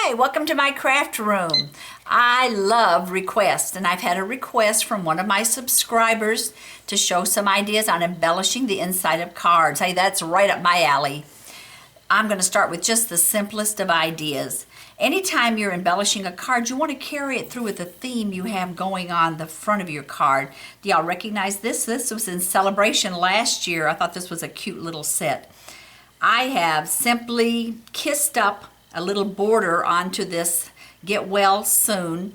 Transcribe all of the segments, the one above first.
Hi, welcome to my craft room. I love requests, and I've had a request from one of my subscribers to show some ideas on embellishing the inside of cards. Hey, that's right up my alley. I'm going to start with just the simplest of ideas. Anytime you're embellishing a card, you want to carry it through with the theme you have going on the front of your card. Do y'all recognize this? This was in Celebration last year. I thought this was a cute little set. I have simply kissed up a little border onto this Get Well Soon.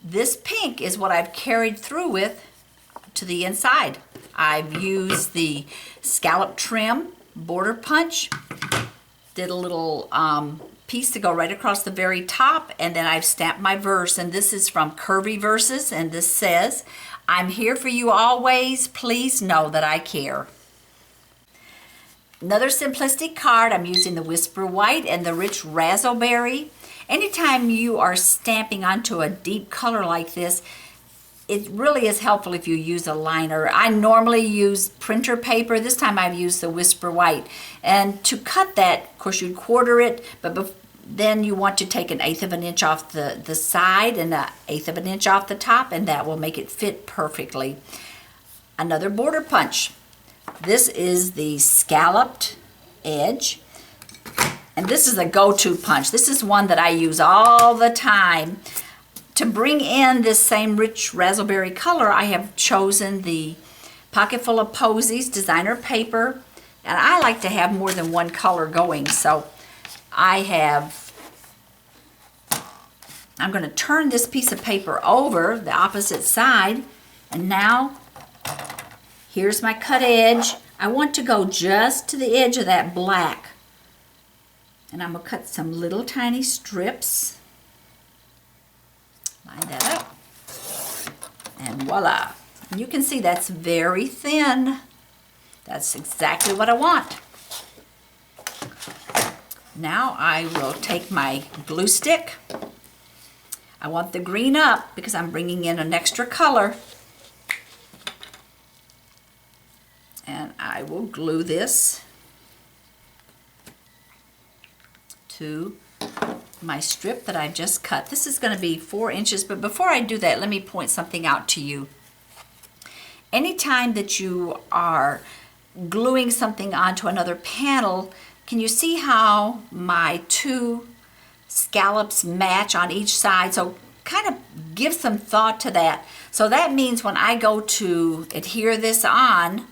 This pink is what I've carried through with to the inside. I've used the scallop trim border punch, did a little piece to go right across the very top, and then I've stamped my verse, and this is from Curvy Verses, and this says, "I'm here for you always, please know that I care." Another simplistic card, I'm using the Whisper White and the Rich Razzleberry. Anytime you are stamping onto a deep color like this, it really is helpful if you use a liner. I normally use printer paper. This time I've used the Whisper White. And to cut that, of course, you'd quarter it, but then you want to take 1/8 of an inch off the side and 1/8 of an inch off the top, and that will make it fit perfectly. Another border punch. This is the scalloped edge, and this is a go-to punch. This is one that I use all the time. To bring in this same rich raspberry color, I have chosen the Pocketful of Posies designer paper, and I like to have more than one color going, so I'm going to turn this piece of paper over the opposite side, and now here's my cut edge. I want to go just to the edge of that black. And I'm going to cut some little tiny strips. Line that up. And voila. And you can see that's very thin. That's exactly what I want. Now I will take my glue stick. I want the green up because I'm bringing in an extra color. And I will glue this to my strip that I've just cut. This is going to be 4 inches, but before I do that, let me point something out to you. Anytime that you are gluing something onto another panel, can you see how my 2 scallops match on each side? So kind of give some thought to that. So that means when I go to adhere this on,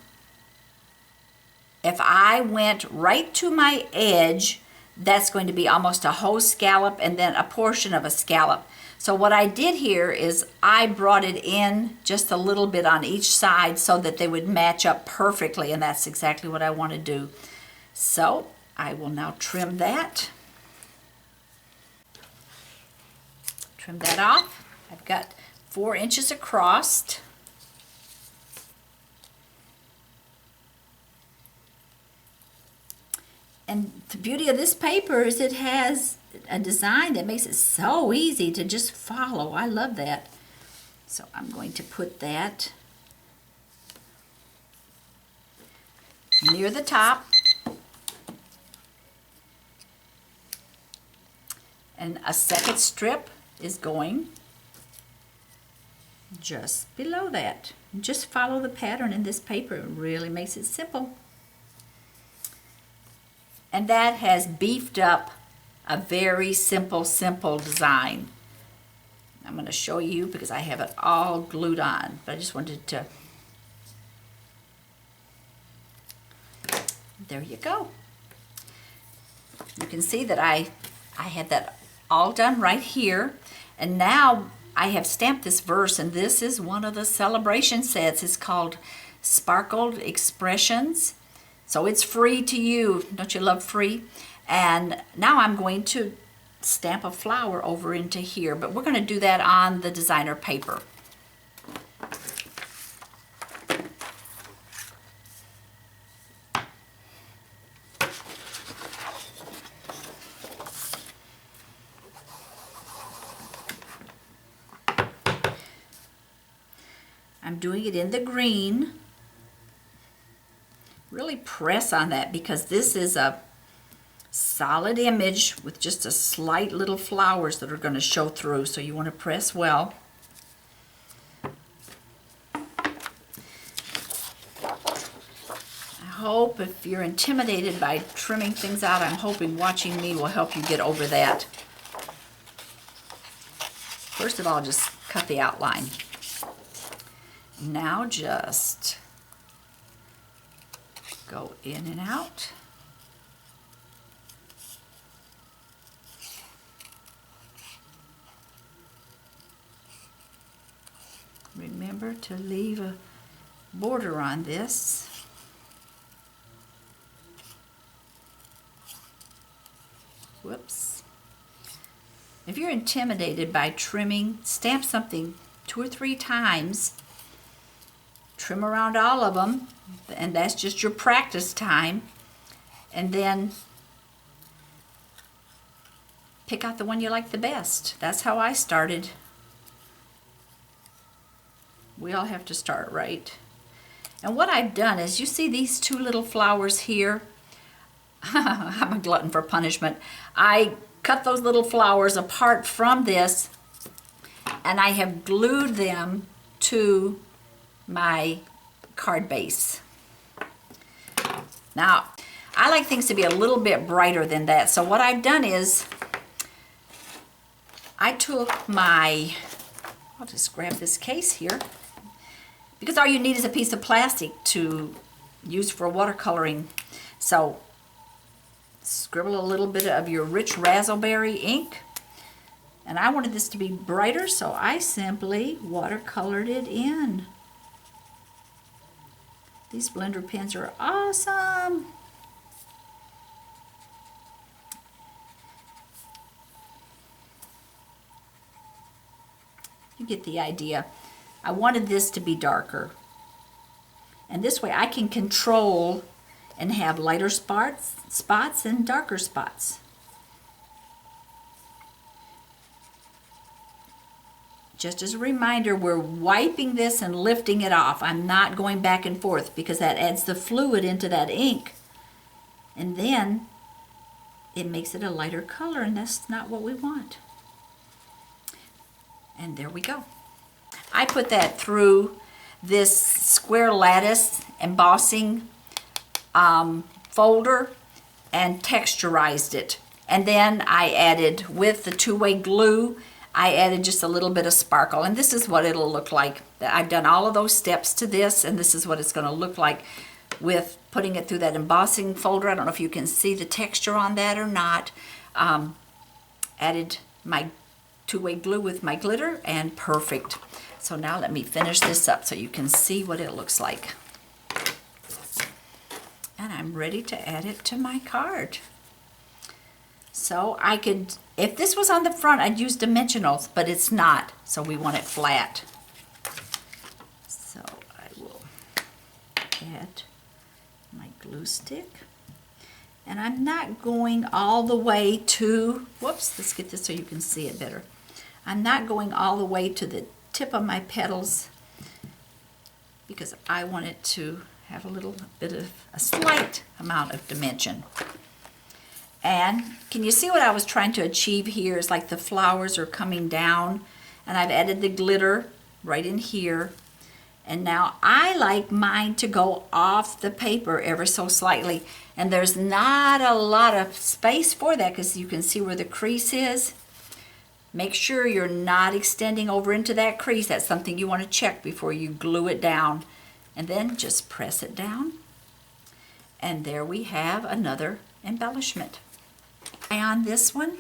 if I went right to my edge, that's going to be almost a whole scallop and then a portion of a scallop. So what I did here is I brought it in just a little bit on each side so that they would match up perfectly, and that's exactly what I want to do. So I will now trim that. Trim that off. I've got 4 inches across. And the beauty of this paper is it has a design that makes it so easy to just follow. I love that. So I'm going to put that near the top. And a second strip is going just below that. Just follow the pattern in this paper. It really makes it simple. And that has beefed up a very simple design. I'm going to show you because I have it all glued on, but I just wanted to. There you go. You can see that I had that all done right here, and now I have stamped this verse, and this is one of the celebration sets. It's called Sparkled Expressions. So it's free to you. Don't you love free? And now I'm going to stamp a flower over into here, but we're going to do that on the designer paper. I'm doing it in the green. Really press on that because this is a solid image with just a slight little flowers that are going to show through, so you want to press well. I hope if you're intimidated by trimming things out, I'm hoping watching me will help you get over that. First of all, just cut the outline. Now just go in and out. Remember to leave a border on this. Whoops. If you're intimidated by trimming, stamp something 2 or 3 times. Trim around all of them, and that's just your practice time. And then pick out the one you like the best. That's how I started. We all have to start right. And what I've done is, you see these 2 little flowers here? I'm a glutton for punishment. I cut those little flowers apart from this, and I have glued them to my card base. Now, I like things to be a little bit brighter than that. So what I've done is, I took my, I'll just grab this case here, because all you need is a piece of plastic to use for watercoloring. So scribble a little bit of your rich raspberry ink. And I wanted this to be brighter, so I simply watercolored it in. These blender pens are awesome. You get the idea. I wanted this to be darker. And this way I can control and have lighter spots and darker spots. Just as a reminder, we're wiping this and lifting it off. I'm not going back and forth because that adds the fluid into that ink. And then it makes it a lighter color, and that's not what we want. And there we go. I put that through this square lattice embossing folder and texturized it. And then I added, with the 2-way glue, I added just a little bit of sparkle. And this is what it'll look like. I've done all of those steps to this, and this is what it's going to look like with putting it through that embossing folder. I don't know if you can see the texture on that or not. Added my 2-way glue with my glitter, and perfect. So now let me finish this up so you can see what it looks like. And I'm ready to add it to my card. So I could, if this was on the front, I'd use dimensionals, but it's not, so we want it flat. So I will add my glue stick. And I'm not going all the way to, whoops, let's get this so you can see it better. I'm not going all the way to the tip of my petals because I want it to have a little bit of a slight amount of dimension. And can you see what I was trying to achieve here? Is like the flowers are coming down, and I've added the glitter right in here. And now I like mine to go off the paper ever so slightly, and there's not a lot of space for that because you can see where the crease is. Make sure you're not extending over into that crease. That's something you want to check before you glue it down. And then just press it down. And there we have another embellishment. On this one,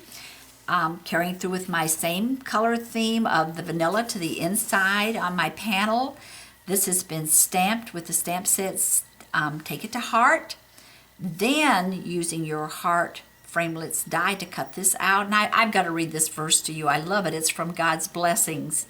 carrying through with my same color theme of the vanilla to the inside on my panel. This has been stamped with the stamp sets, Take It to Heart. Then using your heart framelits die to cut this out. And I've got to read this verse to you. I love it. It's from God's Blessings.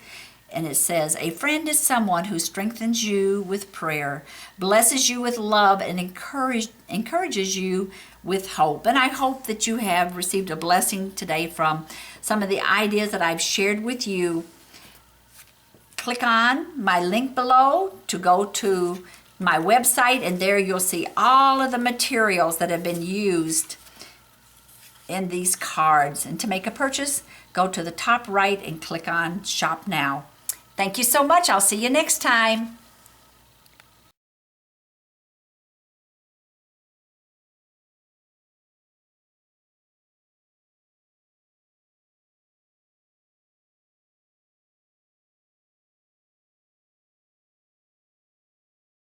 And it says, a friend is someone who strengthens you with prayer, blesses you with love, and encourages you with hope. And I hope that you have received a blessing today from some of the ideas that I've shared with you. Click on my link below to go to my website, and there you'll see all of the materials that have been used in these cards. And to make a purchase, go to the top right and click on Shop Now. Thank you so much. I'll see you next time.